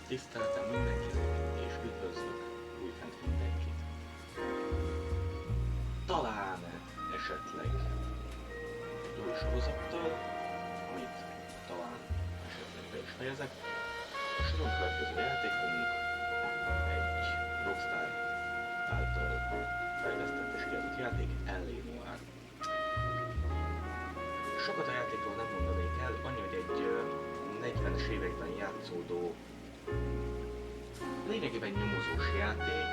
Tiszteletem mindenkinek, és üdvözlök újfent mindenkit. Talán esetleg egy új sorozattal, amit talán esetleg be is fejezek. A soron következő játékunk egy Rockstar által fejlesztett és kiadott játék, Noire. Sokat a játékról nem mondanék el, annyi, hogy egy 40-es években játszódó, lényegében nyomozós játék.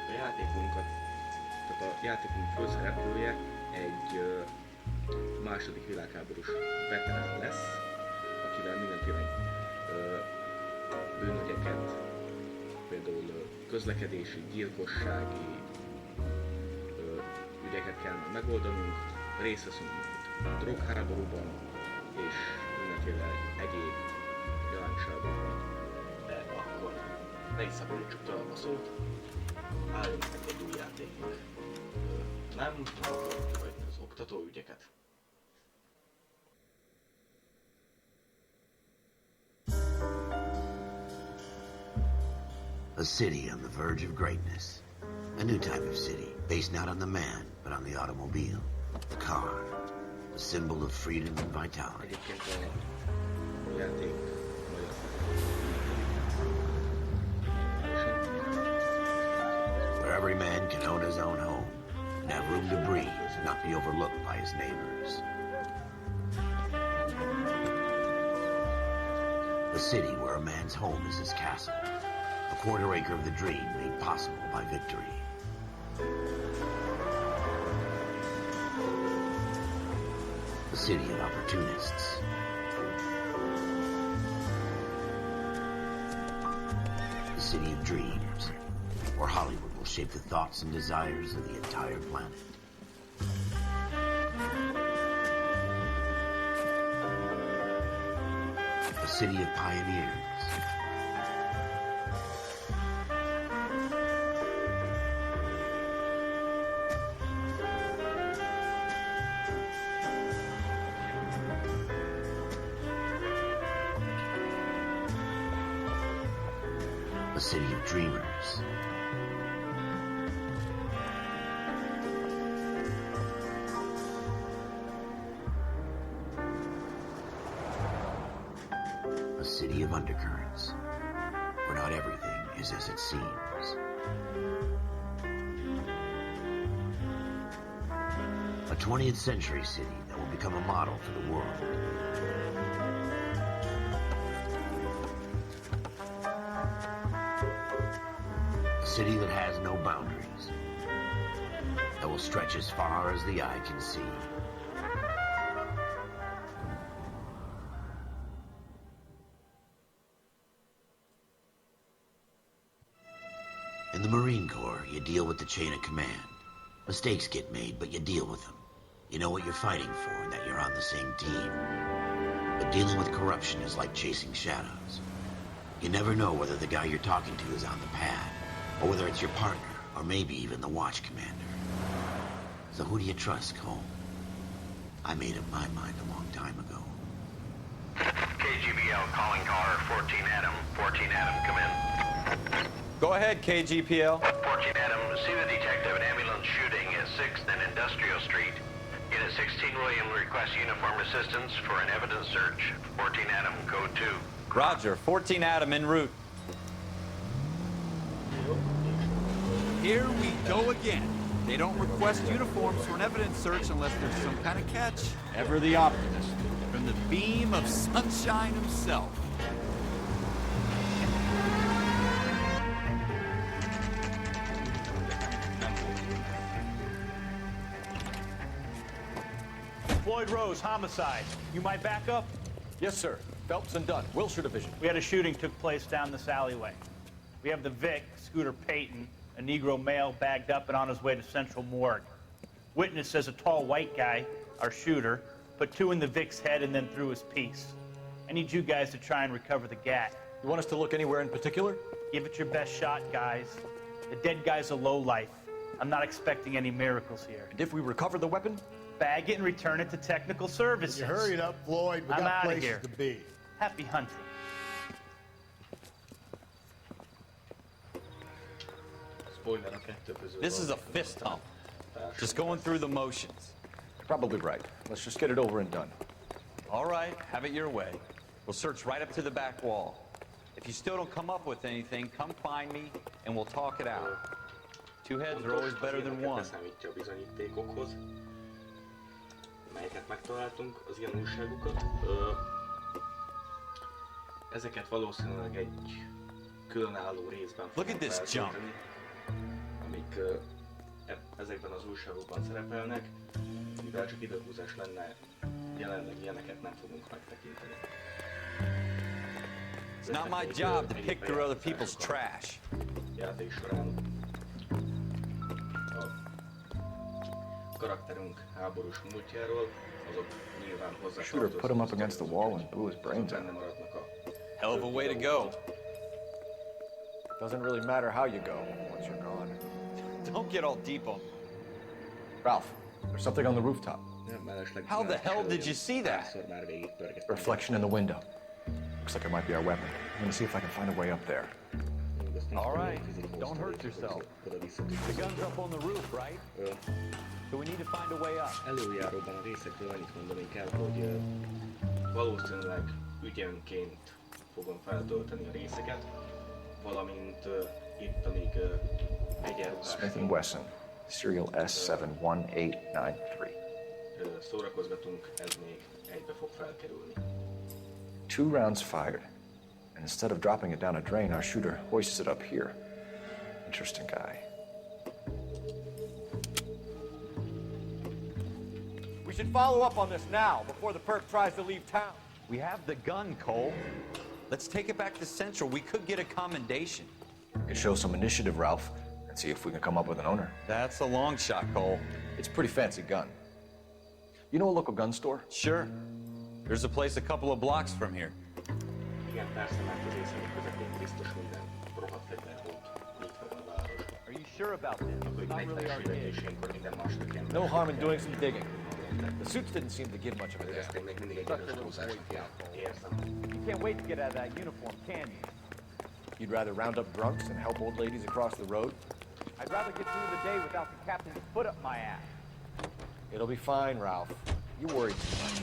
A játékunkat, tehát a játékunk főszereplője egy második világháborús veterán lesz, akivel mindenféle bűnügyeket, például közlekedési, gyilkossági ügyeket kell megoldanunk, részt veszünk a drogháborúban és mindenféle egyéb jelenségben. De akkor ne is szabadítsuk tovább a szót, álljunk meg egy új játéknak. Nem akarjuk hagyni az oktatóügyeket. A city on the verge of greatness. A new type of city, based not on the man, but on the automobile. The car. The symbol of freedom and vitality. A játék where every man can own his own home and have room to breathe and not be overlooked by his neighbors. A city where a man's home is his castle, a quarter acre of the dream made possible by victory. A city of opportunists. A city of dreams, where Hollywood will shape the thoughts and desires of the entire planet. A city of pioneers. A city of dreamers. A city of undercurrents, where not everything is as it seems. A 20th century city that will become a model for the world. A city that has no boundaries, that will stretch as far as the eye can see. In the Marine Corps, you deal with the chain of command. Mistakes get made, but you deal with them. You know what you're fighting for and that you're on the same team. But dealing with corruption is like chasing shadows. You never know whether the guy you're talking to is on the pad, or whether it's your partner, or maybe even the watch commander. So who do you trust, Cole? I made up my mind a long time ago. KGBL calling caller 14 Adam. 14 Adam, come in. Go ahead, KGPL. 14 Adam, see the detective, an ambulance shooting at 6th and Industrial Street. Unit 16 William requests uniform assistance for an evidence search. 14 Adam, code 2. Roger, 14 Adam en route. Here we go again. They don't request uniforms for an evidence search unless there's some kind of catch. Ever the optimist. From the beam of sunshine himself. Floyd Rose, homicide. You might back up? Yes, sir. Phelps and Dunn, Wilshire Division. We had a shooting took place down this alleyway. We have the Vic, Scooter Payton, a Negro male bagged up and on his way to Central Morgue. Witness says a tall white guy, our shooter, put 2 in the Vic's head and then threw his piece. I need you guys to try and recover the gat. You want us to look anywhere in particular? Give it your best shot, guys. The dead guy's a lowlife. I'm not expecting any miracles here. And if we recover the weapon? Bag it and return it to technical services. You hurry it up, Floyd. We I'm got outta places here. to be. Happy hunting. spoiler a kettő közül. This is a fist hump. Just going through the motions. Probably right. Let's just get it over and done. All right, have it your way. We'll search right up to the back wall. If you still don't come up with anything, come find me and we'll talk it out. Two heads are always better than one. Beszámítja a bizonyítékokhoz, melyeket megtaláltunk, az ilyen újságokat. Ezeket valószínűleg egy különálló részben Look at this junk. amik ezekben az újságokban szerepelnek, mivel csak időhúzás lenne, jelenleg ilyeneket nem fogunk megtekinteni. It's not my job to pick through other people's trash. Játék során a karakterünk háborús múltjáról, azok nyilván hozzá Shooter put him up against the wall and blew his brains out. benne maradnak a... Hell of a way to go. Doesn't really matter how you go once you're gone. Don't get all deep on me. Ralph, there's something on the rooftop. How the hell did you see that? Reflection in the window. Looks like it might be our weapon. I'm gonna see if I can find a way up there. All right, don't hurt yourself. The gun's up on the roof, right? So we need to find a way up. Előjáróban a részekről annyit mondani kell, hogy valószínűleg ügyenként fogom feltölteni a részeket, valamint itt, amíg egyenruhás Smith & Wesson, serial S71893. szórakozgatunk, ez még egybe fog felkerülni. 2 rounds fired. And instead of dropping it down a drain, our shooter hoists it up here. Interesting guy. We should follow up on this now, before the perp tries to leave town. We have the gun, Cole. Let's take it back to Central. We could get a commendation. We could show some initiative, Ralph, and see if we can come up with an owner. That's a long shot, Cole. It's a pretty fancy gun. You know a local gun store? Sure. There's a place a couple of blocks from here. Igen, persze, mert az éjszaka közepén biztos minden rohadt fegyverbolt nyitva van a város. Are you sure about this? Akkor It's not really our gig. megtestésülésünkkor minden másnak ilyen. No harm in doing some digging. The suits didn't seem to give much of a Ezt damn. én még mindig egy erős túlzásnak érzem. You can't wait to get out of that uniform, can you? You'd rather round up drunks and help old ladies across the road? I'd rather get through the day without the captain's foot up my ass. It'll be fine, Ralph. You worry too much.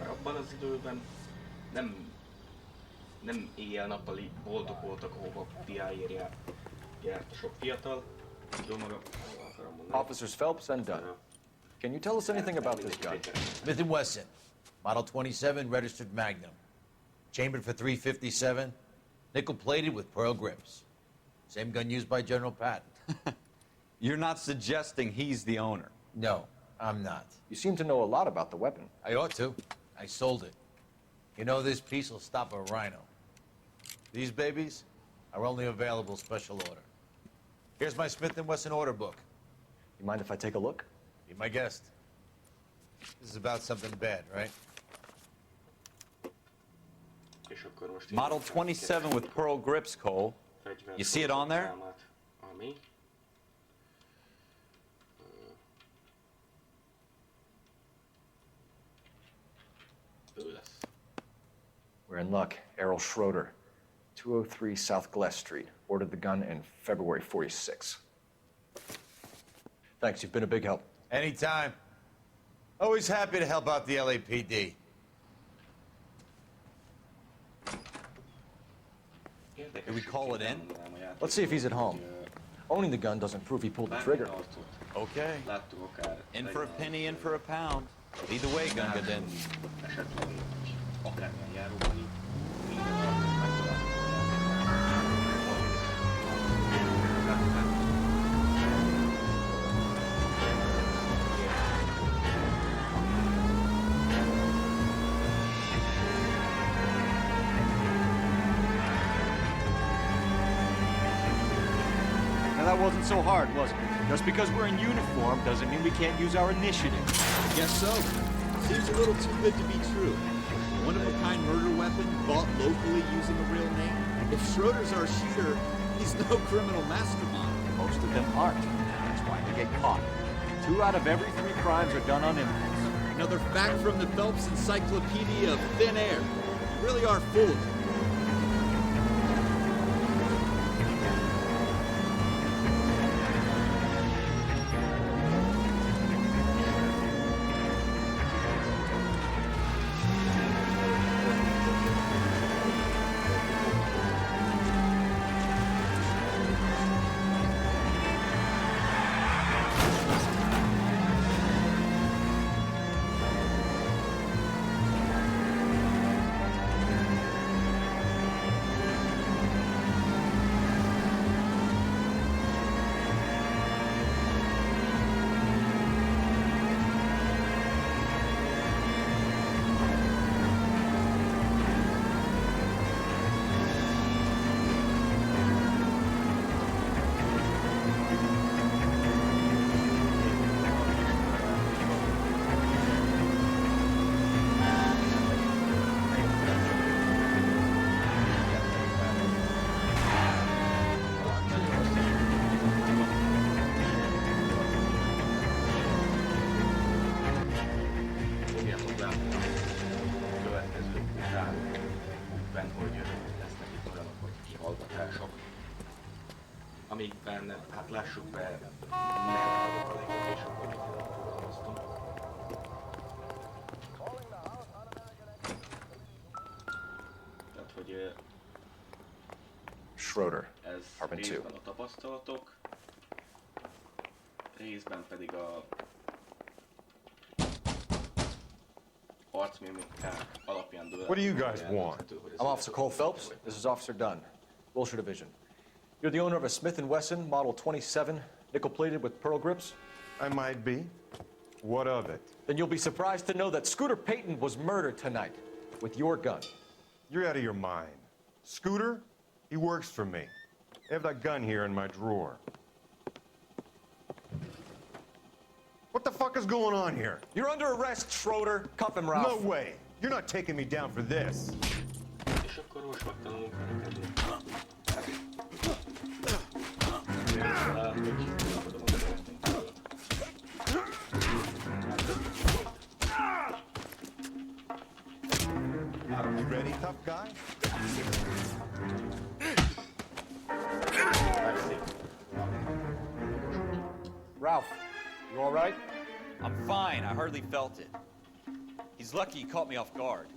Abban az időben nem éjjel-nappali boltok voltak, ahova PI-ért járt a sok fiatal. Jó maga, akarom mondani. Officers Phelps and Dunn. Can you tell us anything about this gun? Smith & Wesson, Model 27, registered Magnum. Chambered for .357, nickel-plated with pearl grips. Same gun used by General Patton. You're not suggesting he's the owner. No, I'm not. You seem to know a lot about the weapon. I ought to. I sold it. You know, this piece will stop a rhino. These babies are only available special order. Here's my Smith & Wesson order book. You mind if I take a look? Be my guest. This is about something bad, right? És akkor most Model 27 with pearl grips, Cole. You see it on there? Ami. Ő lesz. We're in luck. Errol Schroeder, 203 South Glass Street. Ordered the gun in February 46. Thanks, you've been a big help. Anytime. Always happy to help out the LAPD. Can we call it in? Let's see if he's at home. Owning the gun doesn't prove he pulled the trigger. Okay. In for a penny, in for a pound. Either way, Gunga then. Esetleg akármilyen járóban így minden alkalmat Now that wasn't so hard, was it? Just because we're in uniform doesn't mean we can't use our initiative. Guess so. Seems a little too good to be true. One-of-a-kind murder weapon bought locally using a real name. If Schroeder's our shooter, he's no criminal mastermind. Most of them aren't. That's why they get caught. 2 out of every 3 crimes are done on impulse. Another fact from the Phelps Encyclopedia of Thin Air. You really are full of it. amikben, hát lássuk be, nem adalékok és akkor mit dolgoztunk. Tehát, hogy Schroeder, ez Apartment 2. részben a tapasztalatok, részben pedig a arcmimikák alapján dől. What do you guys want? I'm Officer Cole Phelps. This is Officer Dunn, Wilshire Division. You're the owner of a Smith & Wesson Model 27, nickel-plated with pearl grips? I might be. What of it? Then you'll be surprised to know that Scooter Payton was murdered tonight with your gun. You're out of your mind. Scooter? He works for me. I have that gun here in my drawer. What the fuck is going on here? You're under arrest, Schroeder. Cuff him, Ralph. No way. You're not taking me down for this. És akkor most megtanulunk verekedni. You ready, tough guy? Ralph, you all right? I'm fine. I hardly felt it. He's lucky he caught me off guard.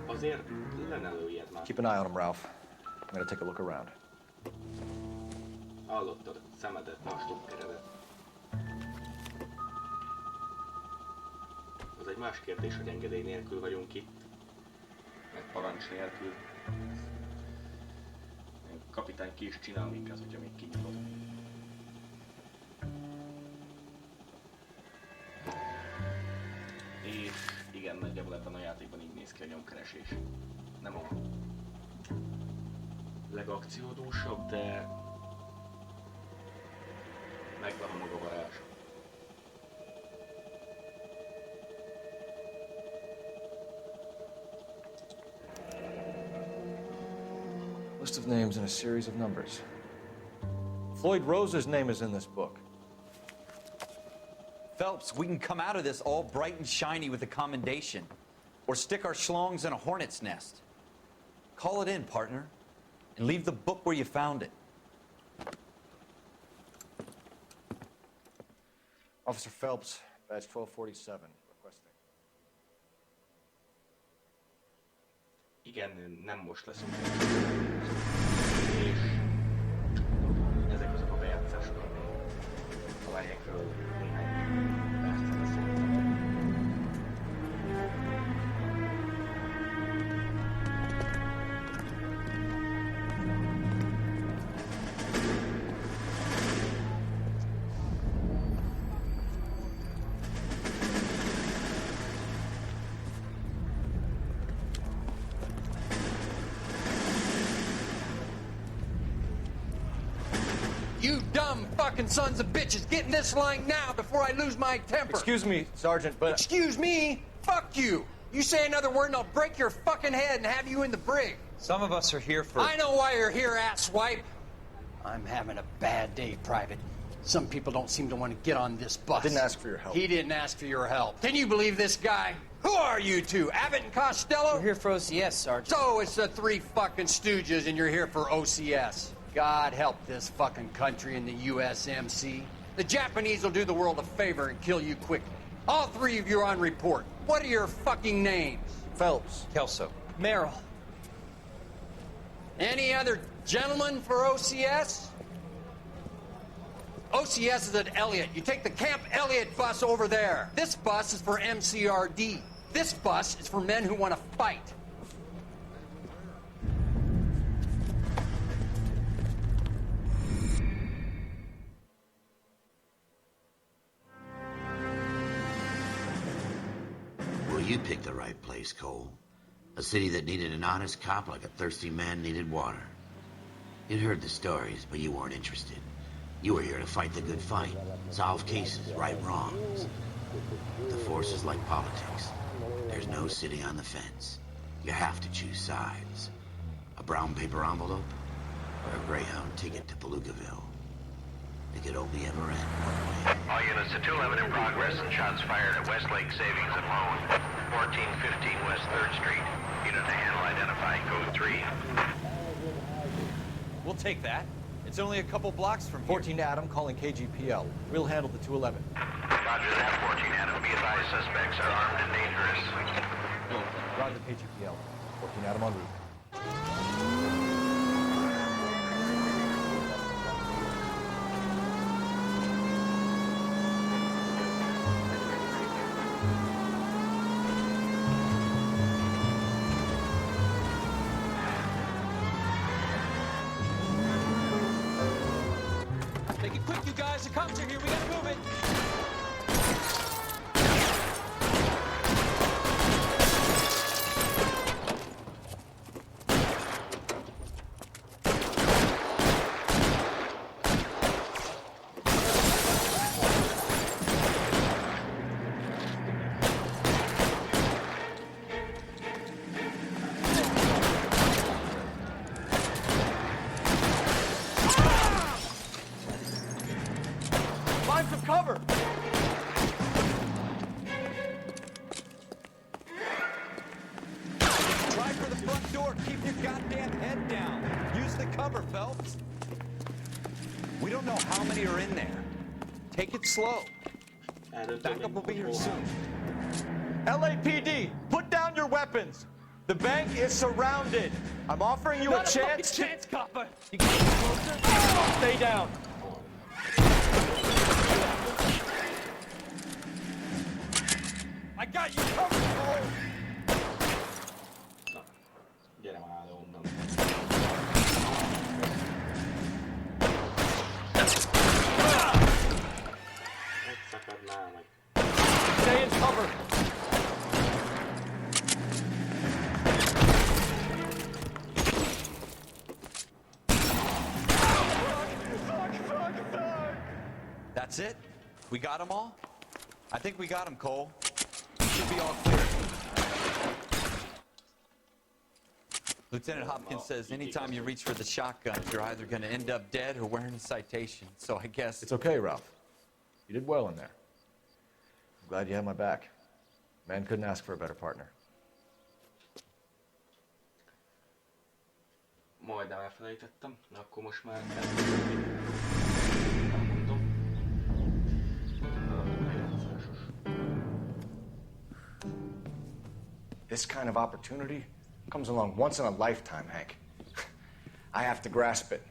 Azért lenne ilyet már. Keep an eye on him, Ralph. I'm gonna take a look around. Hallottad szemedet, a stukkeredet. Az egy más kérdés, hogy engedély nélkül vagyunk itt. Meg parancs nélkül. Kapitány ki is csinál minket, hogyha még kinyitod. És igen, nagyjából ebben a játékban így néz ki a nyomkeresés. Nem a legakciódúsabb, de megvan a maga varázs. list of names and a series of numbers. Floyd Rose's name is in this book. Phelps, we can come out of this all bright and shiny with a commendation, or stick our schlongs in a hornet's nest. Call it in, partner, and leave the book where you found it. Officer Phelps, badge 1247, requesting. Igen, nem most leszünk. És ezek azok a bejátszások, amelyekről néhány percre beszéltem. You dumb fucking sons of bitches, get in this line now before I lose my temper. Excuse me, Sergeant, but... Excuse me? Fuck you. You say another word and I'll break your fucking head and have you in the brig. Some of us are here for... I know why you're here, asswipe. I'm having a bad day, Private. Some people don't seem to want to get on this bus. I didn't ask for your help. He didn't ask for your help. Can you believe this guy? Who are you two? Abbott and Costello? We're here for OCS, Sergeant. So it's the three fucking stooges and you're here for OCS. God help this fucking country and the USMC. The Japanese will do the world a favor and kill you quickly. All three of you are on report. What are your fucking names? Phelps. Kelso. Merrill. Any other gentlemen for OCS? OCS is at Elliott. You take the Camp Elliott bus over there. This bus is for MCRD. This bus is for men who want to fight. Well, you picked the right place, Cole. A city that needed an honest cop like a thirsty man needed water. You'd heard the stories, but you weren't interested. You were here to fight the good fight, solve cases, right wrongs. The force is like politics. There's no sitting on the fence. You have to choose sides. A brown paper envelope or a Greyhound ticket to Palookaville. It could only ever end one way. All units to 211 in progress and shots fired at Westlake Savings and Loan, 1415 West 3rd Street. Unit to handle identify code 3. We'll take that. It's only a couple blocks from here. 14 Adam calling KGPL. We'll handle the 211. Roger that, 14 Adam. Be advised, suspects are armed and dangerous. Roger KGPL. 14 Adam en route. Make it quick, you guys. The cops are here. We gotta move it. Find some cover! Try for the front door. Keep your goddamn head down. Use the cover, Phelps. We don't know how many are in there. Take it slow. Backup will be here soon. LAPD, put down your weapons. The bank is surrounded. I'm offering you a chance. Chance, copper. You get closer? Stay down. I got you covered, Cole. Gyere már le onnan. Megszakadnál meg. Stay in cover. That's it? We got them all? I think we got them, Cole. Should be all clear. Lieutenant Hopkins says anytime you reach for the shotgun, you're either going to end up dead or wearing a citation. So I guess... It's okay, Ralph. You did well in there. I'm glad you had my back. Man couldn't ask for a better partner. Majdnem elfelejtettem, de akkor most már elmondom. This kind of opportunity comes along once in a lifetime, Hank. I have to grasp it.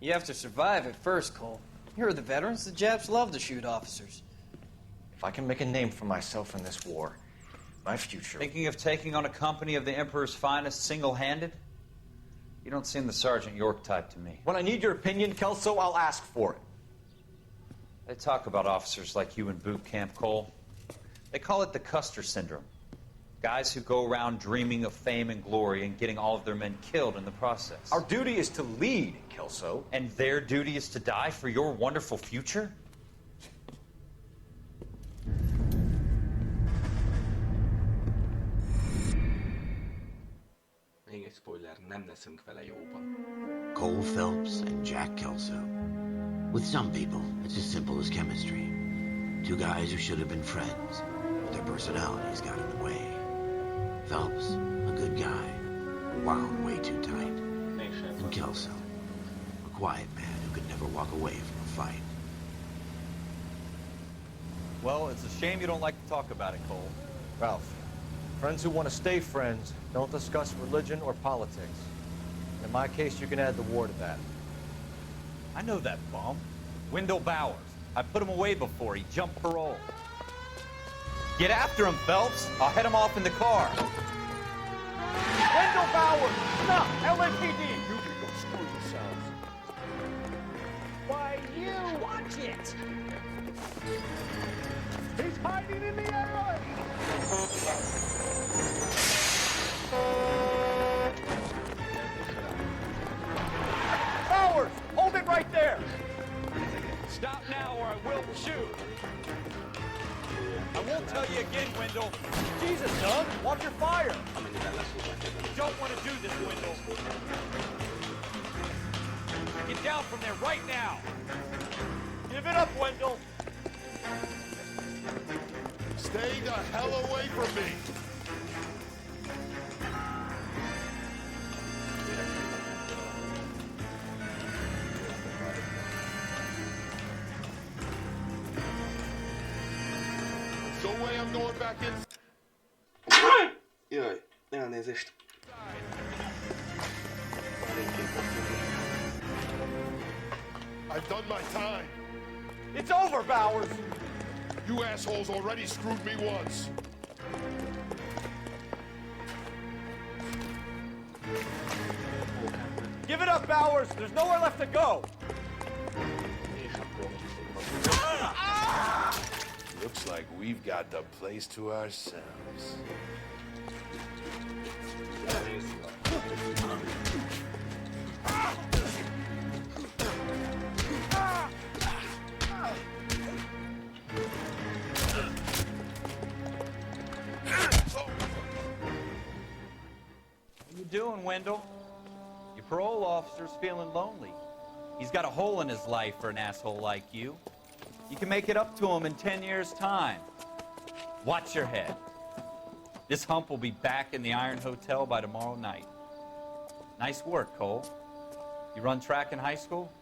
You have to survive it first, Cole. Here are the veterans. The Japs love to shoot officers. If I can make a name for myself in this war, my future... Thinking of taking on a company of the Emperor's finest single-handed? You don't seem the Sergeant York type to me. When I need your opinion, Kelso, I'll ask for it. They talk about officers like you in boot camp, Cole. They call it the Custer syndrome. Guys who go around dreaming of fame and glory and getting all of their men killed in the process. Our duty is to lead, Kelso. And their duty is to die for your wonderful future? Még egy spoiler, nem leszünk vele jóban. Cole Phelps and Jack Kelso. With some people, it's as simple as chemistry. Two guys who should have been friends, but their personalities got in the way. Phelps, a good guy, wound way too tight. And Kelso, a quiet man who could never walk away from a fight. Well, it's a shame you don't like to talk about it, Cole. Ralph, friends who want to stay friends don't discuss religion or politics. In my case, you can add the war to that. I know that bum. Wendell Bowers. I put him away before. He jumped parole. Get after him, Phelps. I'll head him off in the car. Wendell Bowers! No! LAPD! You can go screw yourselves. Why, you! Watch it! He's hiding in the alley! Bowers! Hold it right there! Stop now or I will shoot! I won't tell you again, Wendell. Jesus, Doug, watch your fire. You don't want to do this, Wendell. Get down from there right now. Give it up, Wendell. Stay the hell away from me. No way I'm going back in. Jaj, elnézést. I've done my time. It's over, Bowers. You assholes already screwed me once. Give it up, Bowers. There's nowhere left to go. Looks like we've got the place to ourselves. What you doing, Wendell? Your parole officer's feeling lonely. He's got a hole in his life for an asshole like you. You can make it up to him in 10 years' time. Watch your head. This hump will be back in the Iron Hotel by tomorrow night. Nice work, Cole. You run track in high school?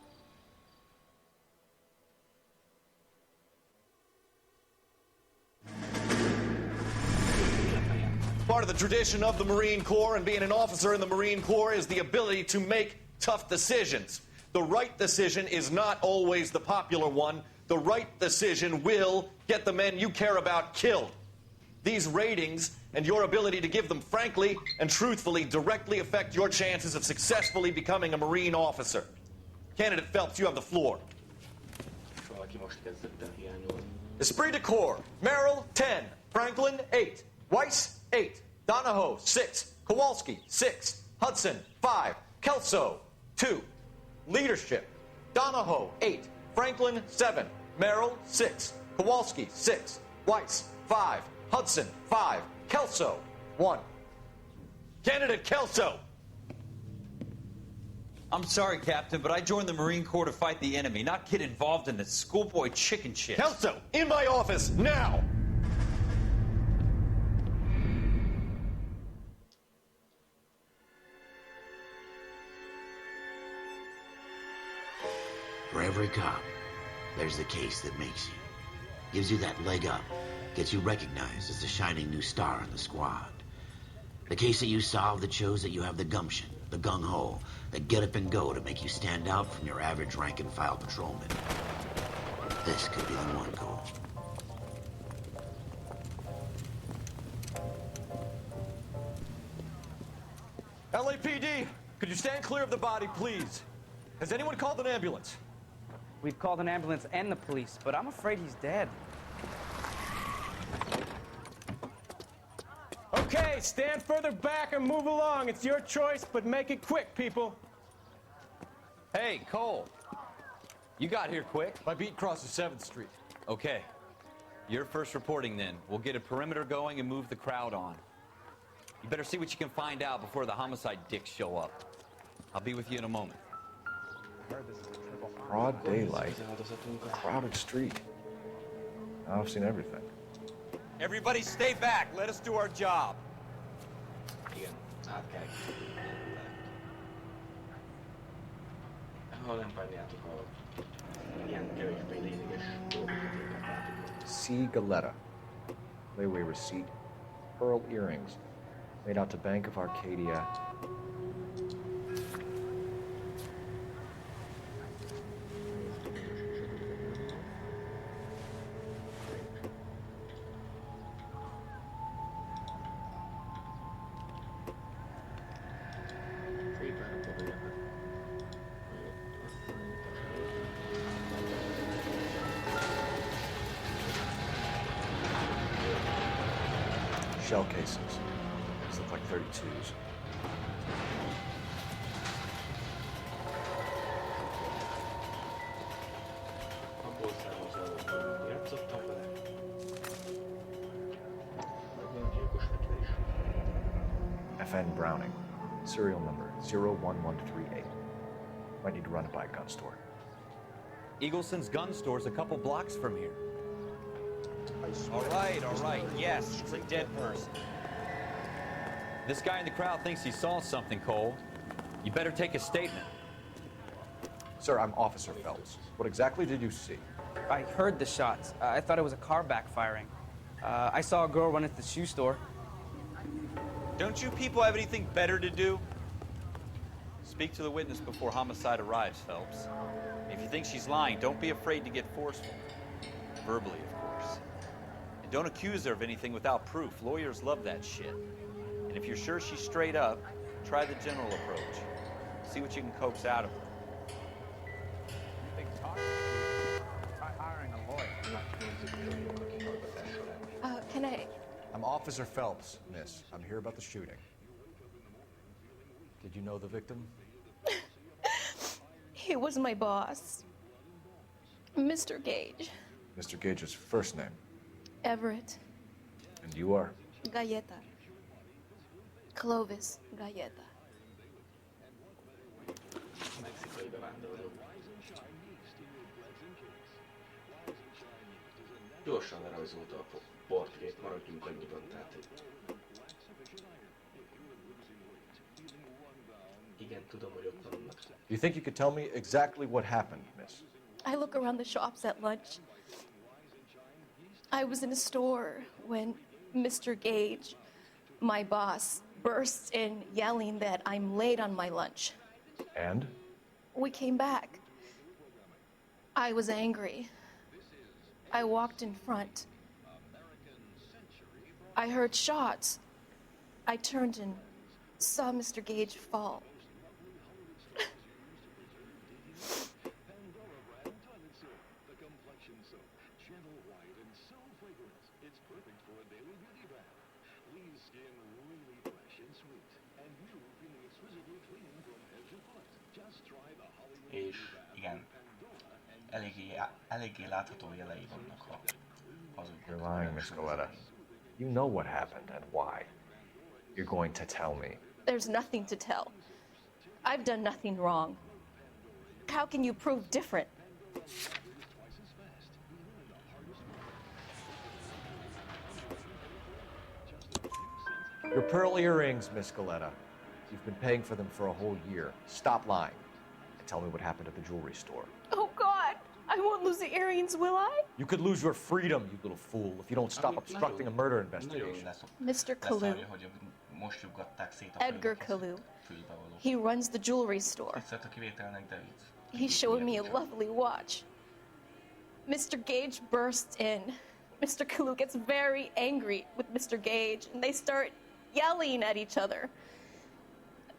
Part of the tradition of the Marine Corps and being an officer in the Marine Corps is the ability to make tough decisions. The right decision is not always the popular one. The right decision will get the men you care about killed. These ratings and your ability to give them frankly and truthfully directly affect your chances of successfully becoming a Marine officer. Candidate Phelps, you have the floor. Esprit de Corps, Merrill, 10. Franklin, 8. Weiss, 8. Donahoe, 6. Kowalski, 6. Hudson, 5. Kelso, 2. Leadership, Donahoe, 8. Franklin, 7. Merrill, 6. Kowalski, 6. Weiss, 5. Hudson, 5. Kelso, 1. Candidate Kelso, I'm sorry, Captain, but I joined the Marine Corps to fight the enemy, not get involved in this schoolboy chicken shit. Kelso, in my office, now! For every cop, there's the case that makes you. Gives you that leg up. Gets you recognized as the shining new star in the squad. The case that you solve that shows that you have the gumption, the gung-ho, the get up and go to make you stand out from your average rank-and-file patrolman. This could be the one, Cole. LAPD, could you stand clear of the body, please? Has anyone called an ambulance? We've called an ambulance and the police, but I'm afraid he's dead. Okay, stand further back and move along. It's your choice, but make it quick, people. Hey, Cole. You got here quick. My beat crosses 7th Street. Okay. You're first reporting then. We'll get a perimeter going and move the crowd on. You better see what you can find out before the homicide dicks show up. I'll be with you in a moment. Broad daylight, crowded street. Now I've seen everything. Everybody stay back. Let us do our job. Igen, át kell. Ha nem bánjátok a ilyen kevésbé lényeges dolgokat inkább látok. C. Galetta. Layaway receipt. Pearl earrings. Made out to Bank of Arcadia. Shell cases. These look like 32s. Abból származó játszottam vele. Nagyon gyilkos vetés. FN Browning. Serial number 01138. Might need to run it by a gun store. Eagleson's gun store's a couple blocks from here. All right. Yes, it's a dead person. This guy in the crowd thinks he saw something, Cole. You better take a statement. Sir, I'm Officer Phelps. What exactly did you see? I heard the shots. I thought it was a car backfiring. I saw a girl run into the shoe store. Don't you people have anything better to do? Speak to the witness before homicide arrives, Phelps. If you think she's lying, don't be afraid to get forceful. Verbally, of course. And don't accuse her of anything without proof. Lawyers love that shit. And if you're sure she's straight up, try the general approach. See what you can coax out of her. Try hiring a lawyer. Can I... I'm Officer Phelps, miss. I'm here about the shooting. Did you know the victim? He was my boss. Mr. Gage. Mr. Gage's first name. Everett. And you are? Galleta. Clovis Galleta. Mexikai bevándorló. Gyorsan lerajzolta a portrét, maradjunk annyiban, tehát... Igen, tudom, hogy ott vannak. Do you think you could tell me exactly what happened, miss? I look around the shops at lunch. I was in a store when Mr. Gage, my boss, bursts in yelling that I'm late on my lunch. And? We came back. I was angry. I walked in front. I heard shots. I turned and saw Mr. Gage fall. És igen, eléggé látható jelei vannak az You're lying, Miss Galetta. You know what happened and why. You're going to tell me. There's nothing to tell. I've done nothing wrong. How can you prove different? Your pearl earrings, Miss Galetta. You've been paying for them for a whole year. Stop lying and tell me what happened at the jewelry store. Oh, God. I won't lose the earrings, will I? You could lose your freedom, you little fool, if you don't stop obstructing a murder investigation. Mr. Kalu. Edgar Kalu. He runs the jewelry store. He showed me a lovely watch. Mr. Gage bursts in. Mr. Kalu gets very angry with Mr. Gage, and they start yelling at each other.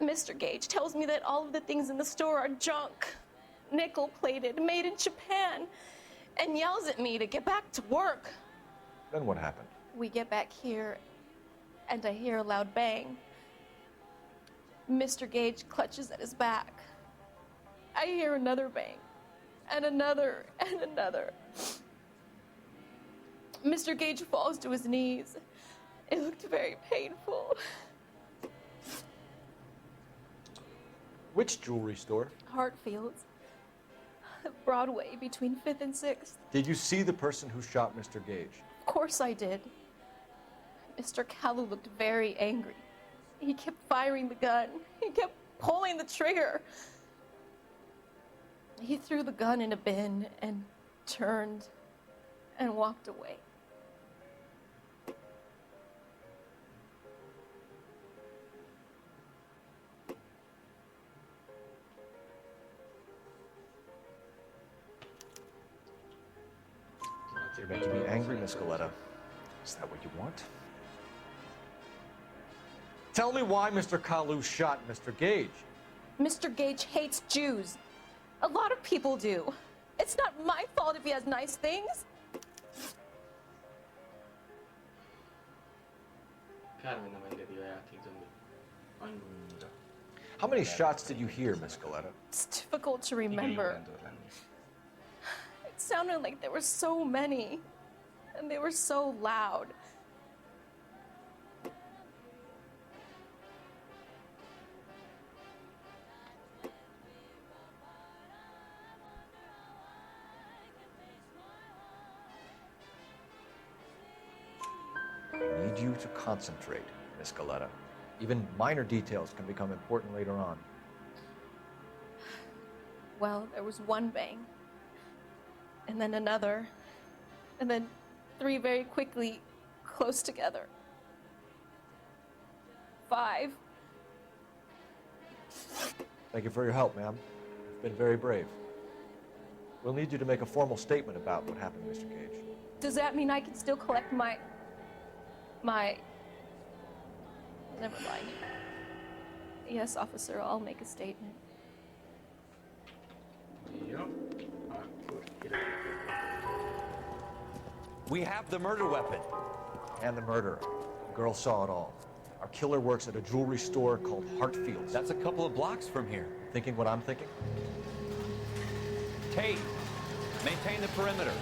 Mr. Gage tells me that all of the things in the store are junk, nickel-plated, made in Japan, and yells at me to get back to work. Then what happened? We get back here, and I hear a loud bang. Mr. Gage clutches at his back. I hear another bang, and another, and another. Mr. Gage falls to his knees. It looked very painful. Which jewelry store? Hartfield's. Broadway, between 5th and 6th. Did you see the person who shot Mr. Gage? Of course I did. Mr. Kalu looked very angry. He kept firing the gun. He kept pulling the trigger. He threw the gun in a bin and turned and walked away. You're meant to be angry, Miss Galetta. Is that what you want? Tell me why Mr. Kalu shot Mr. Gage. Mr. Gage hates Jews. A lot of people do. It's not my fault if he has nice things. How many shots did you hear, Miss Galetta? It's difficult to remember. It sounded like there were so many, and they were so loud. I need you to concentrate, Miss Galetta. Even minor details can become important later on. Well, there was one bang, and then another, and then 3 very quickly, close together. 5. Thank you for your help, ma'am. You've been very brave. We'll need you to make a formal statement about what happened to Mr. Gage. Does that mean I can still collect my... Never mind. Yes, officer, I'll make a statement. We have the murder weapon. And the murderer. The girl saw it all. Our killer works at a jewelry store called Hartfield's. That's a couple of blocks from here. Thinking what I'm thinking? Tate, maintain the perimeter.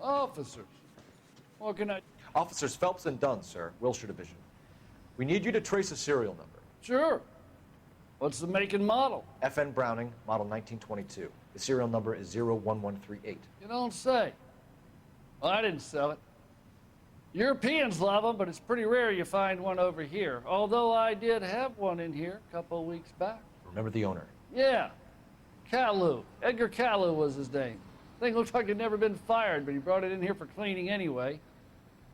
Officers, what can I... Officers Phelps and Dunn, sir. Wilshire Division. We need you to trace a serial number. Sure. What's the make and model? FN Browning, model 1922. The serial number is 01138. You don't say. Well, I didn't sell it. Europeans love them, but it's pretty rare you find one over here. Although I did have one in here a couple of weeks back. Remember the owner? Yeah. Kalu. Edgar Kalu was his name. Thing looked like he'd never been fired, but he brought it in here for cleaning anyway.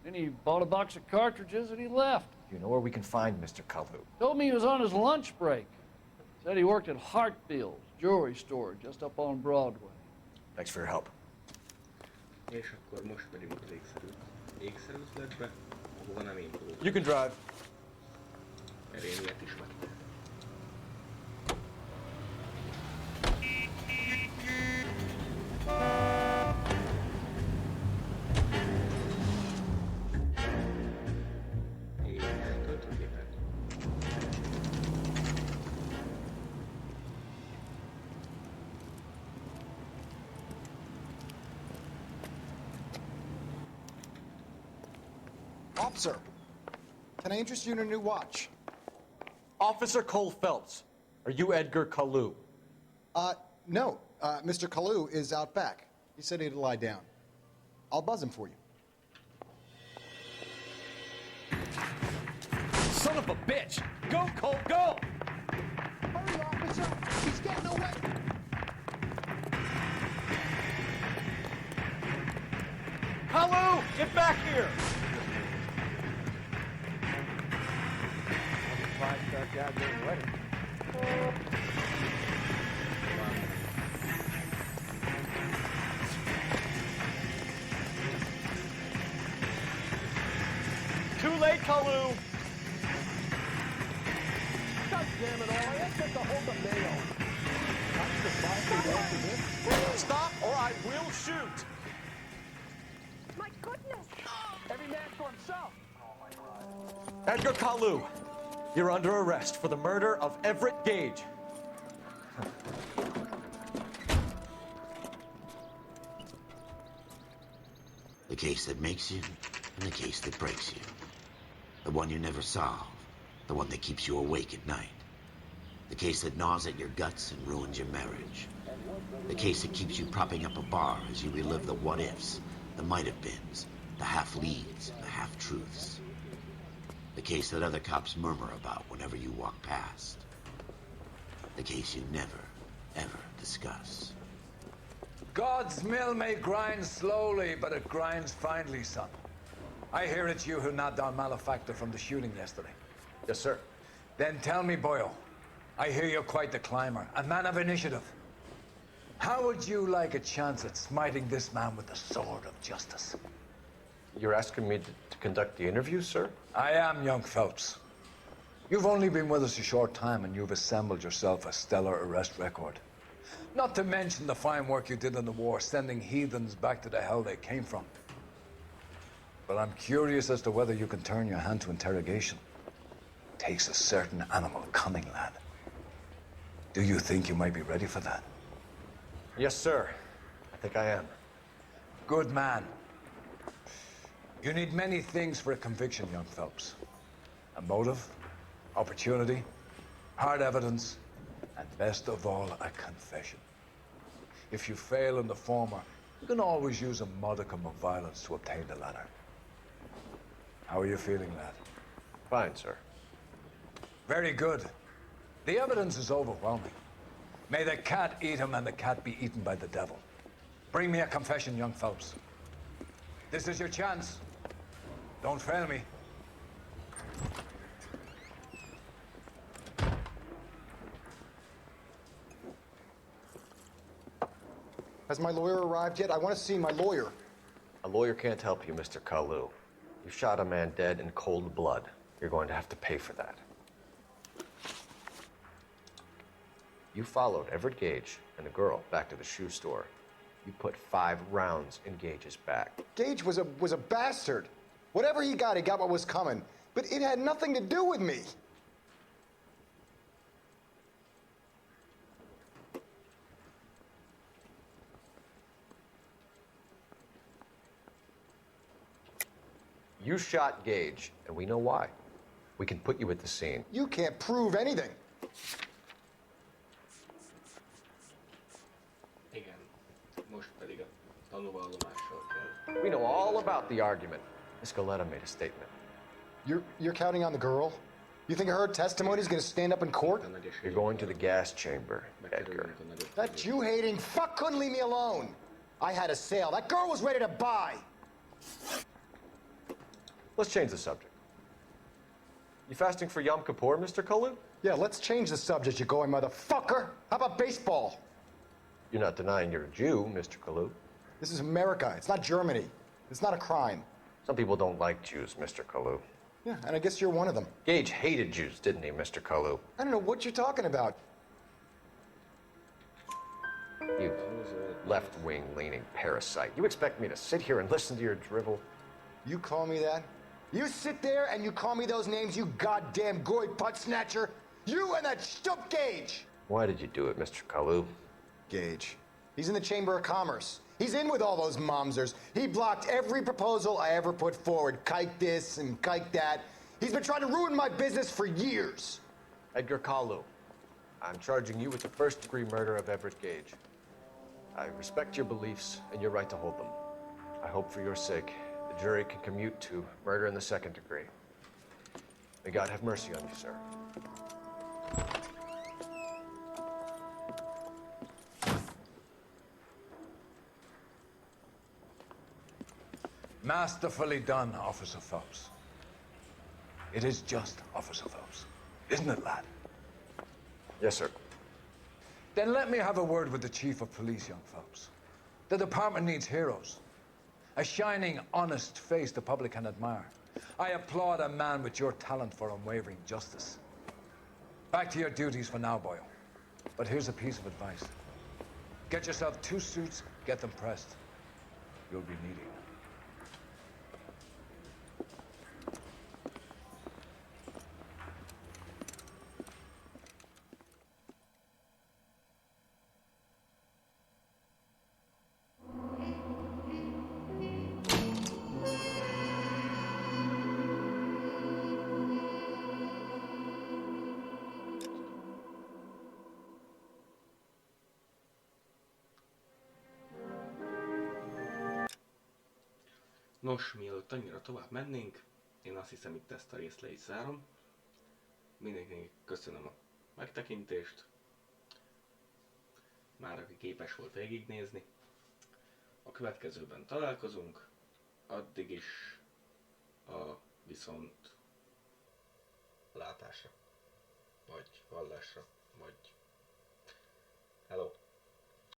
Then he bought a box of cartridges and he left. You know where we can find Mr. Kalu? Told me he was on his lunch break. Said he worked at Hartfield's jewelry store just up on Broadway. Thanks for your help. És akkor most pedig ott ékszerüzletbe, ahova nem én próbálom. You can drive. Mert én ilyet is vettem. És töltőgépet. Officer, can I interest you in a new watch? Officer Cole Phelps, are you Edgar Kalu? No. Mr. Kalu is out back. He said he'd lie down. I'll buzz him for you. Son of a bitch! Go, Cole, go! Hurry, officer! He's getting away! Kalu, get back here! Five-star goddamn wedding. Too late, Kalu! God damn it all, I have to hold the mail. Stop or I will shoot! My goodness! Every man for himself. Edgar Kalu, you're under arrest for the murder of Everett Gage. The case that makes you, and the case that breaks you. The one you never solve, the one that keeps you awake at night. The case that gnaws at your guts and ruins your marriage. The case that keeps you propping up a bar as you relive the what-ifs, the might-have-beens, the half-leads, and the half-truths. The case that other cops murmur about whenever you walk past. The case you never, ever discuss. God's mill may grind slowly, but it grinds finely, son. I hear it's you who nabbed our malefactor from the shooting yesterday. Yes, sir. Then tell me, Boyle, I hear you're quite the climber, a man of initiative. How would you like a chance at smiting this man with the sword of justice? You're asking me to conduct the interview, sir? I am, young Phelps. You've only been with us a short time, and you've assembled yourself a stellar arrest record. Not to mention the fine work you did in the war, sending heathens back to the hell they came from. But I'm curious as to whether you can turn your hand to interrogation. Takes a certain animal cunning, lad. Do you think you might be ready for that? Yes, sir. I think I am. Good man. You need many things for a conviction, young Phelps. A motive, opportunity, hard evidence, and best of all, a confession. If you fail in the former, you can always use a modicum of violence to obtain the latter. How are you feeling, lad? Fine, sir. Very good. The evidence is overwhelming. May the cat eat him and the cat be eaten by the devil. Bring me a confession, young Phelps. This is your chance. Don't fail me. Has my lawyer arrived yet? I want to see my lawyer. A lawyer can't help you, Mr. Kalu. You shot a man dead in cold blood. You're going to have to pay for that. You followed Everett Gage and the girl back to the shoe store. You put 5 rounds in Gage's back. Gage was a bastard. Whatever he got what was coming. But it had nothing to do with me. You shot Gage, and we know why. We can put you at the scene. You can't prove anything. Tanúvallomással kell. We know all about the argument. Miss Goleta made a statement. You're counting on the girl? You think her testimony is going to stand up in court? You're going to the gas chamber, Edgar. That Jew-hating fuck couldn't leave me alone. I had a sale. That girl was ready to buy. Let's change the subject. You fasting for Yom Kippur, Mr. Kalu? Yeah, let's change the subject, you going motherfucker. How about baseball? You're not denying you're a Jew, Mr. Kalu. This is America. It's not Germany. It's not a crime. Some people don't like Jews, Mr. Kalu. Yeah, and I guess you're one of them. Gage hated Jews, didn't he, Mr. Kalu? I don't know what you're talking about. You left-wing leaning parasite. You expect me to sit here and listen to your drivel? You call me that? You sit there and you call me those names, you goddamn goy butt snatcher? You and that stump Gage! Why did you do it, Mr. Kalu? Gage. He's in the Chamber of Commerce. He's in with all those momsers. He blocked every proposal I ever put forward. Kike this and kike that. He's been trying to ruin my business for years. Edgar Kalu, I'm charging you with the first-degree murder of Everett Gage. I respect your beliefs and your right to hold them. I hope for your sake the jury can commute to murder in the second degree. May God have mercy on you, sir. Masterfully done, Officer Phelps. It is just, Officer Phelps. Isn't it, lad? Yes, sir. Then let me have a word with the Chief of Police, young Phelps. The department needs heroes. A shining, honest face the public can admire. I applaud a man with your talent for unwavering justice. Back to your duties for now, Boyle. But here's a piece of advice. Get yourself 2 suits, get them pressed. You'll be needing them. Nos, mielőtt annyira tovább mennénk, én azt hiszem itt ezt a részt le is zárom. Mindenkinek köszönöm a megtekintést. Már aki képes volt végignézni. A következőben találkozunk, addig is a viszont látásra, vagy hallásra, vagy